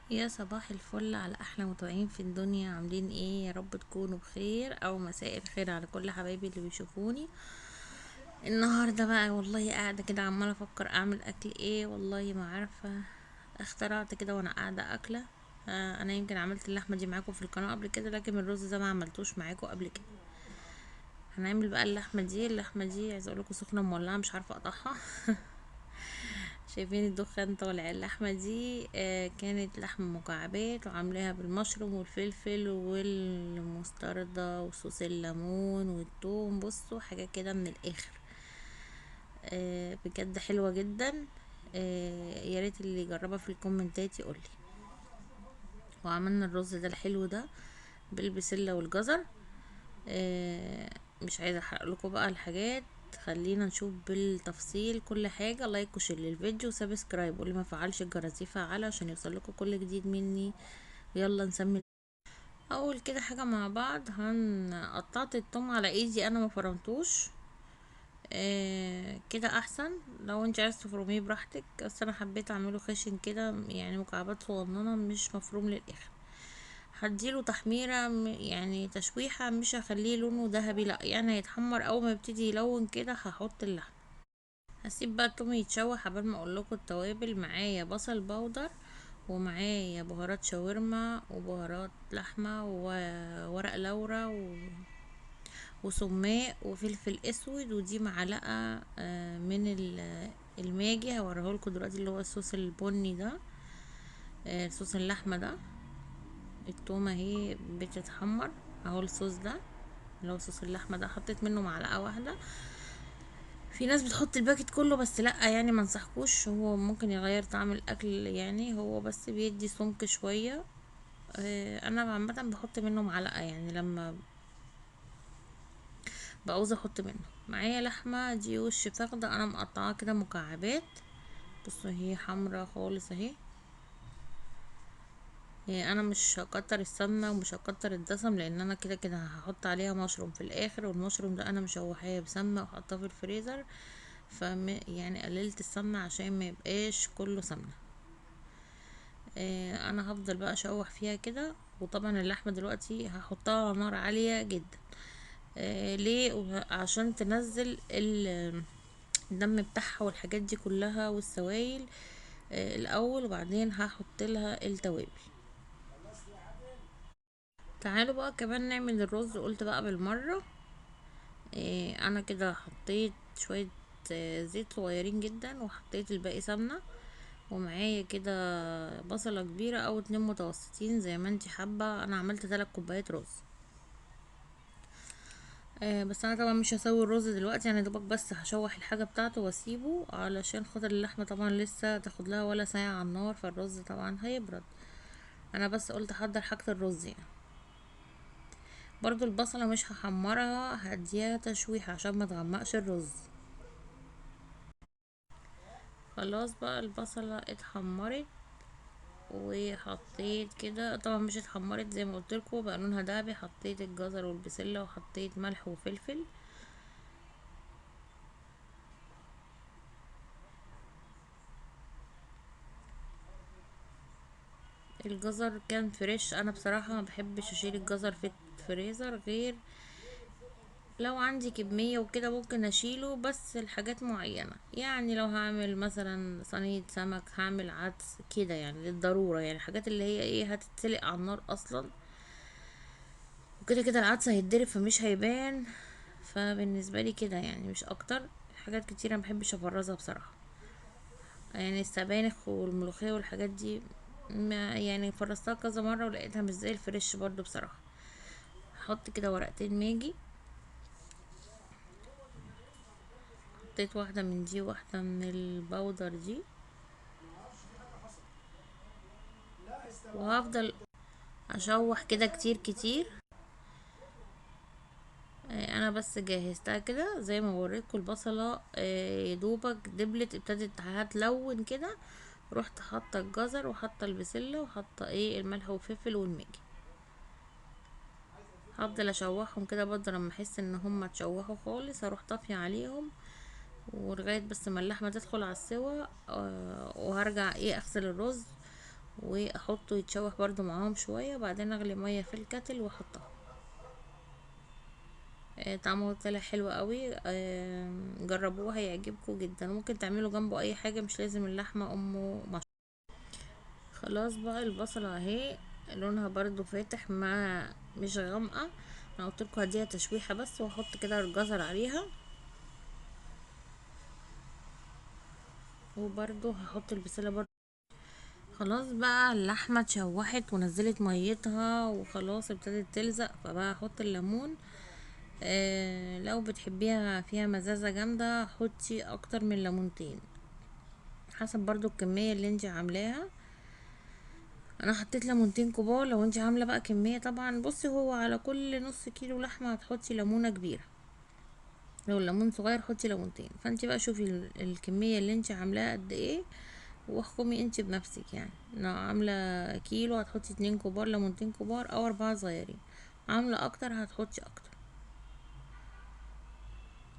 يا صباح الفل على احلى متابعين في الدنيا، عاملين ايه؟ يا رب تكونوا بخير او مساء الخير على كل حبايبي اللي بيشوفوني النهارده. بقى والله قاعده كده عماله افكر اعمل اكل ايه، والله ما عارفه. اخترعت كده وانا قاعده اكله. انا يمكن عملت اللحمه دي معاكم في القناه قبل كده، لكن الرز ده ما عملتوش معاكم قبل كده. هنعمل بقى اللحمه دي عايزه اقول لكم سخنه مولعه، مش عارفه اقطعها. شايفين الدخان طالع. اللحمة دي كانت لحمة مكعبات، وعاملاها بالمشروم والفلفل والمستردة وصوص الليمون والثوم. بصوا حاجة كده من الآخر. بجد حلوة جدا. يا ريت اللي يجربها في الكومنتات يقولي. وعملنا الرز ده الحلو ده بالبسلة والجزر. آه مش عايزه احرق لكم بقى الحاجات. خلينا نشوف بالتفصيل كل حاجه. لايك وشير للفيديو وسبسكرايب، واللي ما فعلش الجرس يفعله عشان يوصل لكم كل جديد مني. يلا نسمي. اول كده حاجه مع بعض، قطعت الثوم على ايدي، انا ما فرمتوش. كده احسن. لو انت عايز تفرميه براحتك، بس انا حبيت اعمله خشن كده، يعني مكعبات صغننه مش مفروم للاخر. هديله تحميرة، يعني تشويحة، مش هخليه لونه ذهبي، لا يعني هيتحمر. اول ما يبتدي يلون كده هحط اللحم. هسيب بقى التوم يتشوح. قبل ما اقولكوا التوابل، معايا بصل بودر، ومعايا بهارات شاورما وبهارات لحمة وورق لورا وسماق وفلفل اسود. ودي معلقة من الماجي هوريهولكوا دلوقتي، اللي هو الصوص البني ده، صوص اللحمة ده. التومة اهي بتتحمر اهو. الصوص ده اللي هو صوص اللحمة ده، حطيت منه معلقة واحدة. في ناس بتحط الباكت كله، بس لا يعني ما انصحكوش، هو ممكن يغير طعم الاكل، يعني هو بس بيدي سمك شوية. انا عامة بحط منه معلقة، يعني لما بعوز احط منه. معايا لحمة دي وش فخدة، انا مقطعاها كده مكعبات. بصوا هي حمرا خالص اهي. انا مش هكتر السمنه ومش هكتر الدسم، لان انا كده كده هحط عليها مشروم في الاخر، والمشروم ده انا مشوحاه بسمنه وحطاه في الفريزر. يعني قللت السمنه عشان ما يبقاش كله سمنه. انا هفضل بقى اشوح فيها كده. وطبعا اللحمه دلوقتي هحطها على نار عاليه جدا. ليه؟ عشان تنزل الدم بتاعها والحاجات دي كلها والسوائل الاول، وبعدين هحط لها التوابل. تعالوا بقى كمان نعمل الرز. قلت بقى بالمرة. انا كده حطيت شوية زيت صغيرين جدا، وحطيت الباقي سمنة. ومعايا كده بصلة كبيرة او 2 متوسطين زي ما انتي حابة. انا عملت 3 كوبايات رز. بس انا طبعا مش هسوي الرز دلوقتي، يعني دوبك بس هشوح الحاجة بتاعته واسيبه، علشان خاطر اللحمة طبعا لسه تاخد لها ولا ساعة على النار، فالرز طبعا هيبرد. انا بس قلت احضر حاجة الرز يعني. برضو البصلة مش هحمرها، هديها تشويح عشان ما تغمقش الرز. خلاص بقى البصلة اتحمرت، وحطيت كده، طبعا مش اتحمرت زي ما قلتلكوا بقى لونها دهبي. حطيت الجزر والبسلة، وحطيت ملح وفلفل. الجزر كان فريش. انا بصراحة ما بحبش اشيل الجزر في الفريزر، غير لو عندي كمية وكده ممكن اشيله، بس الحاجات معينة، يعني لو هعمل مثلا صينية سمك، هعمل عدس كده، يعني للضرورة، يعني الحاجات اللي هي ايه هتتسلق على النار اصلا، وكده كده العدس هيتضرب فمش هيبان. فبالنسبة لي كده يعني مش اكتر. حاجات كتيرة مبحبش افرزها بصراحة، يعني السبانخ والملوخية والحاجات دي، ما يعني فرزتها كذا مرة ولقيتها مش زي الفريش برضو بصراحة. هحط كده ورقتين ماجي. حطيت واحدة من دي واحدة من البودر دي، وهفضل اشوح كده كتير كتير. انا بس جهزتها كده زي ما وريتكم. البصلة يدوبك دبلت، ابتدت هتلون كده. رحت حاطه الجزر وحاطه البسله وحاطه الملح والفلفل والماجي. هفضل اشوحهم كده برضه، لما احس ان هم اتشوحوا خالص هروح طافيه عليهم، ولغايه بس ما اللحمه تدخل على السوا. وهرجع اغسل الرز واحطه يتشوح برضو معاهم شوية، وبعدين اغلي مية في الكتل واحطها. طعمه طلع حلو قوي. جربوه هيعجبكم جدا. ممكن تعملوا جنبه اي حاجة، مش لازم اللحمة امه مشروم. خلاص بقى البصلة اهي لونها برضو فاتح، ما مش غامقة. انا قلتلكوا هديها تشويحة بس، واحط كده الجزر عليها، وبرضو هحط البسلة برضو. خلاص بقى اللحمة اتشوحت ونزلت ميتها وخلاص ابتدت تلزق، فبقى احط الليمون. لو بتحبيها فيها مزازة جامدة حطي اكتر من ليمونتين، حسب برضو الكمية اللي انت عاملاها. انا حطيت ليمونتين كبار. لو انت عاملة بقى كمية، طبعا بصي هو على كل نص كيلو لحمة هتحطي ليمونة كبيرة، لو الليمون صغير حطي ليمونتين. فانت بقى شوفي الكمية اللي انت عاملاها قد ايه، واحكمي انت بنفسك. يعني لو عاملة كيلو هتحطي 2 كبار ليمونتين كبار او 4 صغيرين، عاملة اكتر هتحطي اكتر.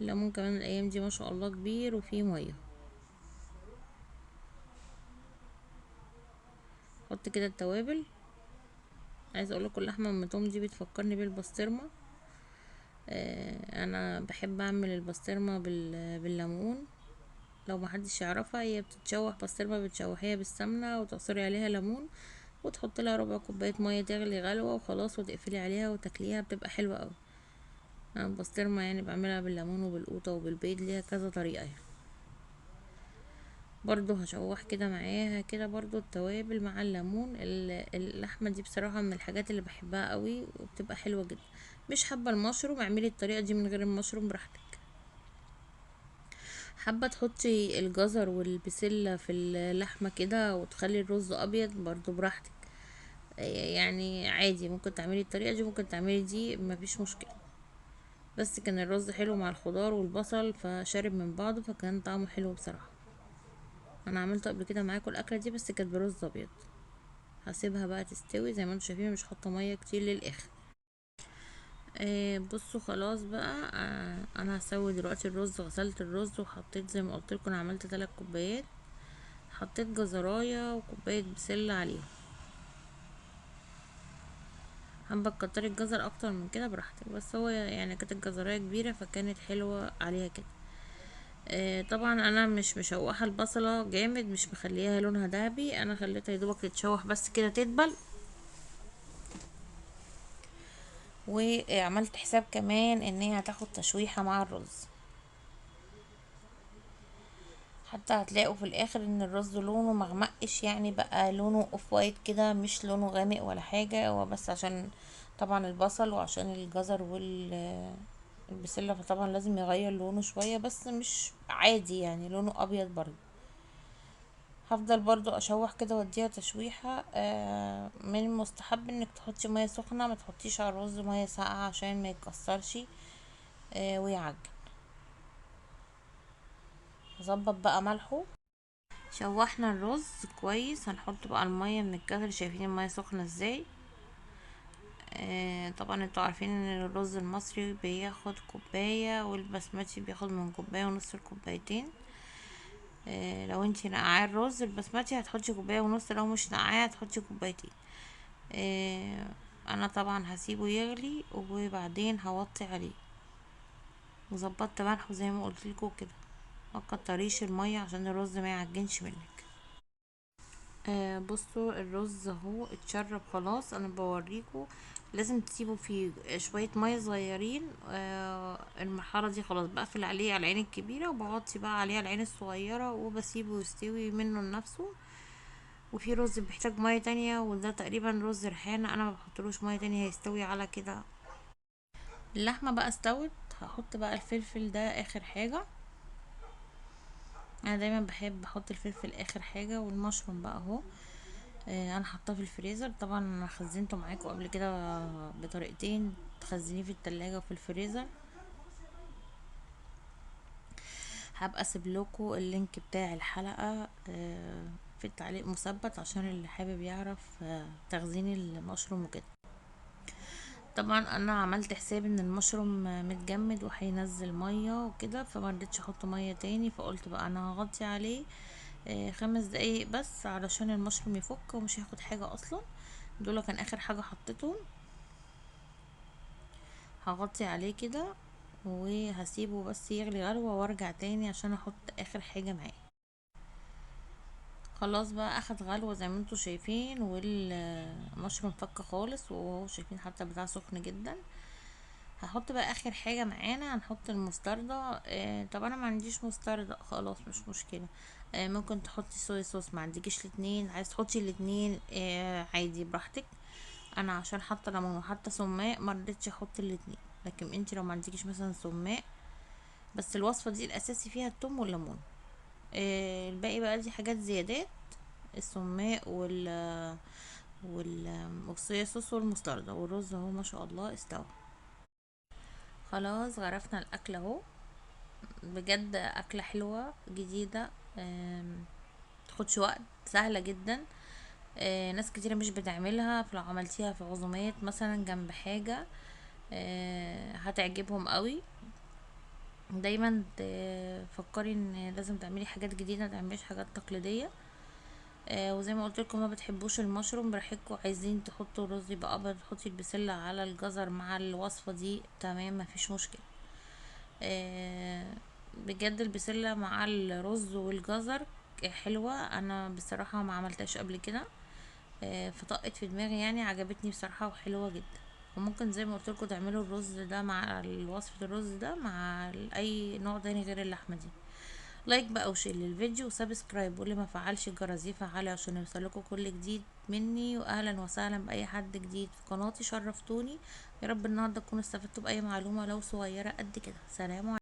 الليمون كمان الايام دي ما شاء الله كبير وفيه مية. حط كده التوابل. عايزه اقول لكم اللحمه ام توم دي بتفكرني بالبسطرمه. انا بحب اعمل البسطرمه بالليمون. لو محدش يعرفها، هي بتتشوح بسطرمه، بتشوحيها بالسمنه وتعصري عليها ليمون، وتحط لها ربع كوبايه ميه تغلي غلوه وخلاص، وتقفلي عليها وتاكليها، بتبقى حلوه قوي. انا البسطرمه يعني بعملها بالليمون وبالقوطه وبالبيض، ليها كذا طريقه يعني. برضو هشوح كده معاها كده برضو التوابل مع الليمون. اللحمه دي بصراحه من الحاجات اللي بحبها قوي وبتبقى حلوه جدا. مش حابه المشروم، اعملي الطريقه دي من غير المشروم براحتك. حابه تحطي الجزر والبسله في اللحمه كده وتخلي الرز ابيض، برضو براحتك. يعني عادي، ممكن تعملي الطريقه دي، ممكن تعملي دي، مفيش مشكله. بس كان الرز حلو مع الخضار والبصل، فشارب من بعضه، فكان طعمه حلو بصراحه. انا عملته قبل كده معاكم الاكله دي، بس كانت برز ابيض. هسيبها بقى تستوي زي ما انتم شايفين، مش حاطه ميه كتير للاخر. بصوا خلاص بقى. انا هسوي دلوقتي الرز. غسلت الرز وحطيت زي ما قلت لكم، انا عملت 3 كوبايات. حطيت جزرايه وكوبايه بسله عليهم. حابه تكتري الجزر اكتر من كده براحتك، بس هو يعني كانت الجزرايه كبيره فكانت حلوه عليها كده. طبعا انا مش مشوحه البصله جامد، مش مخليها لونها ذهبي، انا خليتها يدوبك تتشوح بس كده تدبل. وعملت حساب كمان ان هي هتاخد تشويحة مع الرز. حتى هتلاقوا في الاخر ان الرز لونه مغمقش، يعني بقى لونه اوف وايت كده، مش لونه غامق ولا حاجة. هو بس عشان طبعا البصل وعشان الجزر والبسلة، فطبعا لازم يغير لونه شوية، بس مش عادي يعني لونه ابيض برضه. هفضل برضو اشوح كده واديها تشويحة. من المستحب انك تحطي مية سخنة، ما تحطيش على الرز مية ساقعة عشان ما يتكسرش ويعجن. نظبط بقى ملحه. شوحنا الرز كويس، هنحط بقى المية من الكتل. شايفين المية سخنة ازاي؟ طبعا انتوا عارفين ان الرز المصري بياخد كوباية، والبسمتي بياخد من كوباية ونص لكوبايتين. لو انتي نقعاه الرز البسمتي هتحطي كوباية ونص، لو مش نقعاه هتحطي كوبايتين. آه انا طبعا هسيبه يغلي وبعدين هوطي عليه. وظبطت ملحه زي ما قلت لكم كده، ما تكتريش المية عشان الرز ما يعجنش منك. بصوا الرز اهو اتشرب خلاص. انا بوريكم لازم تسيبوا فيه شوية مية صغيرين. المرحلة دي خلاص بقفل عليه على العين الكبيرة، وبغطي بقى عليه على العين الصغيرة، وبسيبه يستوي منه لنفسه. وفي رز بيحتاج مية تانية، وده تقريبا رز ريحانة، انا ما بحطلوش مية تانية، هيستوي على كده. اللحمة بقى استوت. هحط بقى الفلفل ده اخر حاجة. انا دايما بحب احط الفلفل اخر حاجة. والمشروم بقى اهو. انا حطاه في الفريزر. طبعا انا خزنته معاكم قبل كده بطريقتين، تخزنيه في التلاجة وفي الفريزر. هبقى اسيب لكم اللينك بتاع الحلقة في التعليق مثبت، عشان اللي حابب يعرف تخزين المشروم وكده. طبعا انا عملت حساب ان المشروم متجمد وهينزل ميه وكده، فما رضيتش احط ميه تاني، فقلت بقى انا هغطي عليه 5 دقايق بس علشان المشروم يفك، ومش هياخد حاجة اصلا. دول كان اخر حاجة حطيتهم. هغطي عليه كده وهسيبه بس يغلي غلوة وارجع تاني عشان احط اخر حاجة معاه. خلاص بقى اخد غلوة زي ما انتوا شايفين، والمشروم فك خالص، وهو شايفين حتى بتاع سخن جدا. هحط بقى اخر حاجة معانا، هنحط المستردة. طب انا ما عنديش مستردة، خلاص مش مشكلة. ممكن تحطي صويا صوص، ما عندكيش الاتنين، عايز تحطي الاتنين عادي براحتك. انا عشان حاطه ليمون وحاطه سماق ما رضيتش احط الاتنين، لكن انتي لو ما عندكيش مثلا سماق، بس الوصفه دي الاساسي فيها الثوم والليمون. الباقي بقى دي حاجات زيادات، السماق والصويا صوص والمستردة، والرز اهو ما شاء الله استوى. خلاص غرفنا الاكل اهو. بجد اكله حلوه جديده، تاخدش وقت، سهله جدا. ناس كتيرة مش بتعملها، فلو عملتيها في عزومات مثلا جنب حاجة هتعجبهم قوي. دايما تفكري ان لازم تعملي حاجات جديدة، متعمليش حاجات تقليدية. وزي ما قلت لكم ما بتحبوش المشروم براحتكم، عايزين تحطوا رز يبقى ابيض تحطي البسلة على الجزر مع الوصفة دي تمام، مفيش مشكلة. آه، بجد البسلة مع الرز والجزر حلوة. انا بصراحة ما عملتهاش قبل كده، فطقت في دماغي يعني، عجبتني بصراحة وحلوة جدا. وممكن زي ما قلت لكم تعملوا الرز ده مع وصفة الرز ده مع اي نوع تاني غير اللحمة دي. لايك بقى وشير للفيديو وسبسكرايب، واللي ما فعلش الجرس يفعله عشان يوصلكوا كل جديد مني. واهلا وسهلا باي حد جديد في قناتي، شرفتوني. يا رب النهارده تكونوا استفدتوا باي معلومة لو صغيرة قد كده. سلام عليكم.